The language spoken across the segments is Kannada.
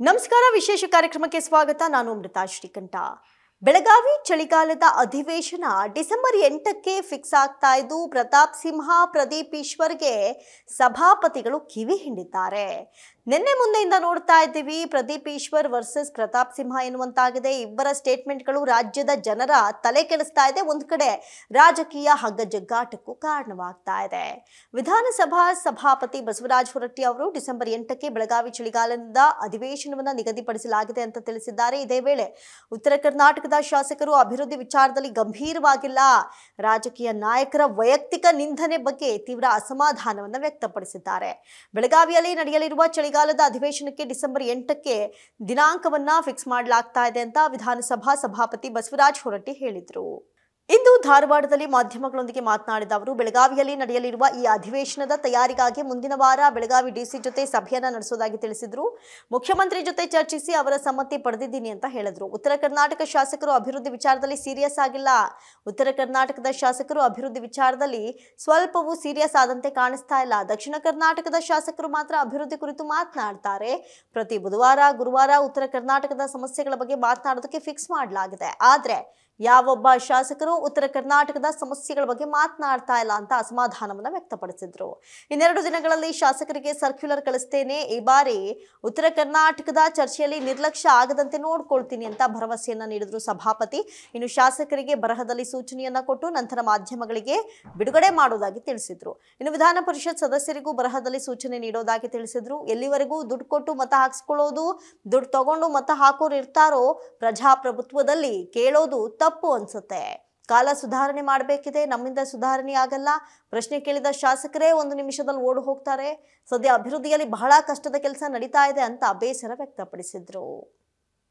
ನಮಸ್ಕಾರ ವಿಶೇಷ ಕಾರ್ಯಕ್ರಮಕ್ಕೆ ಸ್ವಾಗತ ನಾನು ಅಮೃತಾ ಶ್ರೀಕಂಠ ಬೆಳಗಾವಿ ಚಳಿಗಾಲದ ಅಧಿವೇಶನ ಡಿಸೆಂಬರ್ 8ಕ್ಕೆ ಫಿಕ್ಸ್ ಆಗ್ತಾ ಇದ್ದು ಪ್ರತಾಪ್ ಸಿಂಹ ಪ್ರದೀಪ್ ಈಶ್ವರ್ಗೆ ಸಭಾಪತಿಗಳು ಕಿವಿ ಹಿಂಡಿದ್ದಾರೆ ನಿನ್ನೆ ಮುಂದೆಯಿಂದ ನೋಡ್ತಾ ಇದ್ದೀವಿ ಪ್ರದೀಪ್ ಈಶ್ವರ್ ವರ್ಸಸ್ ಪ್ರತಾಪ್ ಸಿಂಹ ಎನ್ನುವಂತಾಗಿದೆ ಇಬ್ಬರ ಸ್ಟೇಟ್ಮೆಂಟ್ಗಳು ರಾಜ್ಯದ ಜನರ ತಲೆ ಕೆಡಿಸ್ತಾ ಇದೆ ಒಂದು ಕಡೆ ರಾಜಕೀಯ ಹಗ್ಗಜಗ್ಗಾಟಕ್ಕೂ ಕಾರಣವಾಗ್ತಾ ಇದೆ ವಿಧಾನಸಭಾ ಸಭಾಪತಿ ಬಸವರಾಜ ಹೊರಟ್ಟಿ ಅವರು ಡಿಸೆಂಬರ್ 8ಕ್ಕೆ ಬೆಳಗಾವಿ ಚಳಿಗಾಲದ ಅಧಿವೇಶನವನ್ನು ನಿಗದಿಪಡಿಸಲಾಗಿದೆ ಅಂತ ತಿಳಿಸಿದ್ದಾರೆ ಇದೇ ವೇಳೆ ಉತ್ತರ ಕರ್ನಾಟಕದ ಶಾಸಕರು ಅಭಿವೃದ್ಧಿ ವಿಚಾರದಲ್ಲಿ ಗಂಭೀರವಾಗಿಲ್ಲ ರಾಜಕೀಯ ನಾಯಕರ ವೈಯಕ್ತಿಕ ನಿಂದನೆ ಬಗ್ಗೆ ತೀವ್ರ ಅಸಮಾಧಾನವನ್ನು ವ್ಯಕ್ತಪಡಿಸಿದ್ದಾರೆ ಬೆಳಗಾವಿಯಲ್ಲಿ ನಡೆಯಲಿರುವ ಚಳಿಗಾಲದ ಅಧಿವೇಶನಕ್ಕೆ ಡಿಸೆಂಬರ್ 8ಕ್ಕೆ ದಿನಾಂಕವನ್ನ ಫಿಕ್ಸ್ ಮಾಡಲಾಗ್ತಾ ಇದೆ ಅಂತ ವಿಧಾನಸಭಾ ಸಭಾಪತಿ ಬಸವರಾಜ ಹೊರಟ್ಟಿ ಹೇಳಿದರು ಇಂದು ಧಾರವಾಡದಲ್ಲಿ ಮಾಧ್ಯಮಗಳೊಂದಿಗೆ ಮಾತನಾಡಿದ ಅವರು ಬೆಳಗಾವಿಯಲ್ಲಿ ನಡೆಯಲಿರುವ ಈ ಅಧಿವೇಶನದ ತಯಾರಿಗಾಗಿ ಮುಂದಿನ ವಾರ ಬೆಳಗಾವಿ ಡಿಸಿ ಜೊತೆ ಸಭೆಯನ್ನ ನಡೆಸೋದಾಗಿ ತಿಳಿಸಿದ್ರು ಮುಖ್ಯಮಂತ್ರಿ ಜೊತೆ ಚರ್ಚಿಸಿ ಅವರ ಸಮ್ಮತಿ ಪಡೆದಿದ್ದೀನಿ ಅಂತ ಹೇಳಿದ್ರು ಉತ್ತರ ಕರ್ನಾಟಕ ಶಾಸಕರು ಅಭಿವೃದ್ಧಿ ವಿಚಾರದಲ್ಲಿ ಸೀರಿಯಸ್ ಆಗಿಲ್ಲ ಉತ್ತರ ಕರ್ನಾಟಕದ ಶಾಸಕರು ಅಭಿವೃದ್ಧಿ ವಿಚಾರದಲ್ಲಿ ಸ್ವಲ್ಪವೂ ಸೀರಿಯಸ್ ಆದಂತೆ ಕಾಣಿಸ್ತಾ ಇಲ್ಲ ದಕ್ಷಿಣ ಕರ್ನಾಟಕದ ಶಾಸಕರು ಮಾತ್ರ ಅಭಿವೃದ್ಧಿ ಕುರಿತು ಮಾತನಾಡ್ತಾರೆ ಪ್ರತಿ ಬುಧವಾರ ಗುರುವಾರ ಉತ್ತರ ಕರ್ನಾಟಕದ ಸಮಸ್ಯೆಗಳ ಬಗ್ಗೆ ಮಾತನಾಡೋದಕ್ಕೆ ಫಿಕ್ಸ್ ಮಾಡಲಾಗಿದೆ ಆದ್ರೆ ಯಾವೊಬ್ಬ ಶಾಸಕರು ಉತ್ತರ ಕರ್ನಾಟಕದ ಸಮಸ್ಯೆಗಳ ಬಗ್ಗೆ ಮಾತನಾಡ್ತಾ ಇಲ್ಲ ಅಂತ ಅಸಮಾಧಾನವನ್ನು ವ್ಯಕ್ತಪಡಿಸಿದ್ರು ಇನ್ನೆರಡು ದಿನಗಳಲ್ಲಿ ಶಾಸಕರಿಗೆ ಸರ್ಕ್ಯುಲರ್ ಕಳಿಸ್ತೇನೆ ಈ ಬಾರಿ ಉತ್ತರ ಕರ್ನಾಟಕದ ಚರ್ಚೆಯಲ್ಲಿ ನಿರ್ಲಕ್ಷ್ಯ ಆಗದಂತೆ ನೋಡ್ಕೊಳ್ತೀನಿ ಅಂತ ಭರವಸೆಯನ್ನ ನೀಡಿದ್ರು ಸಭಾಪತಿ ಇನ್ನು ಶಾಸಕರಿಗೆ ಬರಹದಲ್ಲಿ ಸೂಚನೆಯನ್ನ ಕೊಟ್ಟು ನಂತರ ಮಾಧ್ಯಮಗಳಿಗೆ ಬಿಡುಗಡೆ ಮಾಡೋದಾಗಿ ತಿಳಿಸಿದ್ರು ಇನ್ನು ವಿಧಾನ ಪರಿಷತ್ ಸದಸ್ಯರಿಗೂ ಬರಹದಲ್ಲಿ ಸೂಚನೆ ನೀಡೋದಾಗಿ ತಿಳಿಸಿದ್ರು ಎಲ್ಲಿವರೆಗೂ ದುಡ್ಡು ಕೊಟ್ಟು ಮತ ಹಾಕಿಸ್ಕೊಳ್ಳೋದು ದುಡ್ಡು ತಗೊಂಡು ಮತ ಹಾಕೋರು ಇರ್ತಾರೋ ಪ್ರಜಾಪ್ರಭುತ್ವದಲ್ಲಿ ಕೇಳೋದು ತಪ್ಪು ಅನ್ಸುತ್ತೆ ಕಾಲ ಸುಧಾರಣೆ ಮಾಡಬೇಕಿದೆ ನಮ್ಮಿಂದ ಸುಧಾರಣೆ ಆಗಲ್ಲ ಪ್ರಶ್ನೆ ಕೇಳಿದ ಶಾಸಕರೇ ಒಂದು ನಿಮಿಷದಲ್ಲಿ ಓಡಿ ಹೋಗ್ತಾರೆ ಸದ್ಯ ಅಭಿವೃದ್ಧಿಯಲ್ಲಿ ಬಹಳ ಕಷ್ಟದ ಕೆಲಸ ನಡೀತಾ ಇದೆ ಅಂತ ಬೇಸರ ವ್ಯಕ್ತಪಡಿಸಿದ್ರು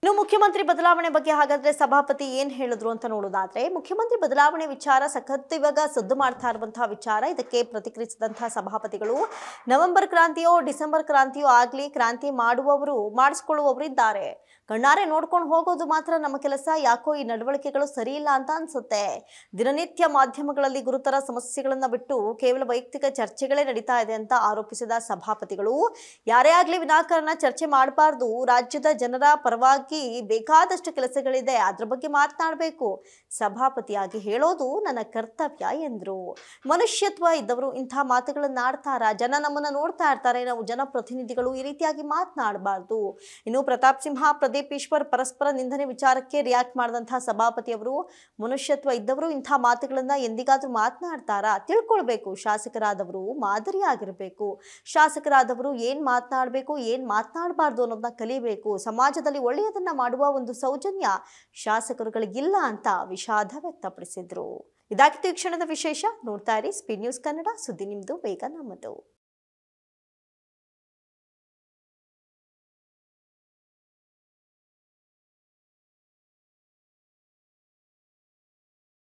ಇನ್ನು ಮುಖ್ಯಮಂತ್ರಿ ಬದಲಾವಣೆ ಬಗ್ಗೆ ಹಾಗಾದ್ರೆ ಸಭಾಪತಿ ಏನ್ ಹೇಳಿದ್ರು ಅಂತ ನೋಡೋದಾದ್ರೆ ಮುಖ್ಯಮಂತ್ರಿ ಬದಲಾವಣೆ ವಿಚಾರ ಸಖತ್ ಇವಾಗ ಸದ್ದು ಮಾಡ್ತಾ ಇರುವಂತಹ ವಿಚಾರ ಇದಕ್ಕೆ ಪ್ರತಿಕ್ರಿಯಿಸಿದಂತಹ ಸಭಾಪತಿಗಳು ನವೆಂಬರ್ ಕ್ರಾಂತಿಯೋ ಡಿಸೆಂಬರ್ ಕ್ರಾಂತಿಯೋ ಆಗ್ಲಿ ಕ್ರಾಂತಿ ಮಾಡುವವರು ಮಾಡಿಸ್ಕೊಳ್ಳುವವರು ಇದ್ದಾರೆ ಕಣ್ಣಾರೆ ನೋಡ್ಕೊಂಡು ಹೋಗೋದು ಮಾತ್ರ ನಮ್ಮ ಕೆಲಸ ಯಾಕೋ ಈ ನಡವಳಿಕೆಗಳು ಸರಿ ಇಲ್ಲ ಅಂತ ಅನ್ಸುತ್ತೆ ದಿನನಿತ್ಯ ಮಾಧ್ಯಮಗಳಲ್ಲಿ ಗುರುತರ ಸಮಸ್ಯೆಗಳನ್ನ ಬಿಟ್ಟು ಕೇವಲ ವೈಯಕ್ತಿಕ ಚರ್ಚೆಗಳೇ ನಡೀತಾ ಇದೆ ಅಂತ ಆರೋಪಿಸಿದ ಸಭಾಪತಿಗಳು ಯಾರೇ ಆಗ್ಲಿ ವಿನಾಕಾರಣ ಚರ್ಚೆ ಮಾಡಬಾರ್ದು ರಾಜ್ಯದ ಜನರ ಪರವಾಗಿ ಬೇಕಾದಷ್ಟು ಕೆಲಸಗಳಿದೆ ಅದ್ರ ಬಗ್ಗೆ ಮಾತನಾಡಬೇಕು ಸಭಾಪತಿಯಾಗಿ ಹೇಳೋದು ನನ್ನ ಕರ್ತವ್ಯ ಎಂದ್ರು ಮನುಷ್ಯತ್ವ ಇದ್ದವರು ಇಂಥ ಮಾತುಗಳನ್ನ ಆಡ್ತಾರ ಜನ ನಮ್ಮನ್ನ ನೋಡ್ತಾ ಇರ್ತಾರೆ ನಾವು ಜನಪ್ರತಿನಿಧಿಗಳು ಈ ರೀತಿಯಾಗಿ ಮಾತನಾಡಬಾರ್ದು ಇನ್ನು ಪ್ರತಾಪ್ ಸಿಂಹ ಪ್ರದೀಪ್ ಈಶ್ವರ್ ಪರಸ್ಪರ ನಿಂದನೆ ವಿಚಾರಕ್ಕೆ ರಿಯಾಕ್ಟ್ ಮಾಡಿದಂತಹ ಸಭಾಪತಿಯವರು ಮನುಷ್ಯತ್ವ ಇದ್ದವರು ಇಂಥ ಮಾತುಗಳನ್ನ ಎಂದಿಗಾದ್ರೂ ಮಾತನಾಡ್ತಾರಾ ತಿಳ್ಕೊಳ್ಬೇಕು ಶಾಸಕರಾದವರು ಮಾದರಿಯಾಗಿರ್ಬೇಕು ಶಾಸಕರಾದವರು ಏನ್ ಮಾತನಾಡಬೇಕು ಏನ್ ಮಾತನಾಡಬಾರ್ದು ಅನ್ನೋದನ್ನ ಕಲಿಬೇಕು ಸಮಾಜದಲ್ಲಿ ಒಳ್ಳೆಯದನ್ನ ಮಾಡುವ ಒಂದು ಸೌಜನ್ಯ ಶಾಸಕರುಗಳಿಗಿಲ್ಲ ಅಂತ ವಿಷಾದ ವ್ಯಕ್ತಪಡಿಸಿದ್ರು ಇದಾಗಿತ್ತು ಈ ಕ್ಷಣದ ವಿಶೇಷ ನೋಡ್ತಾ ಇರಿ ಸ್ಪೀಡ್ ನ್ಯೂಸ್ ಕನ್ನಡ ಸುದ್ದಿ ನಿಮ್ದು ಬೇಗ ನಮ್ಮದು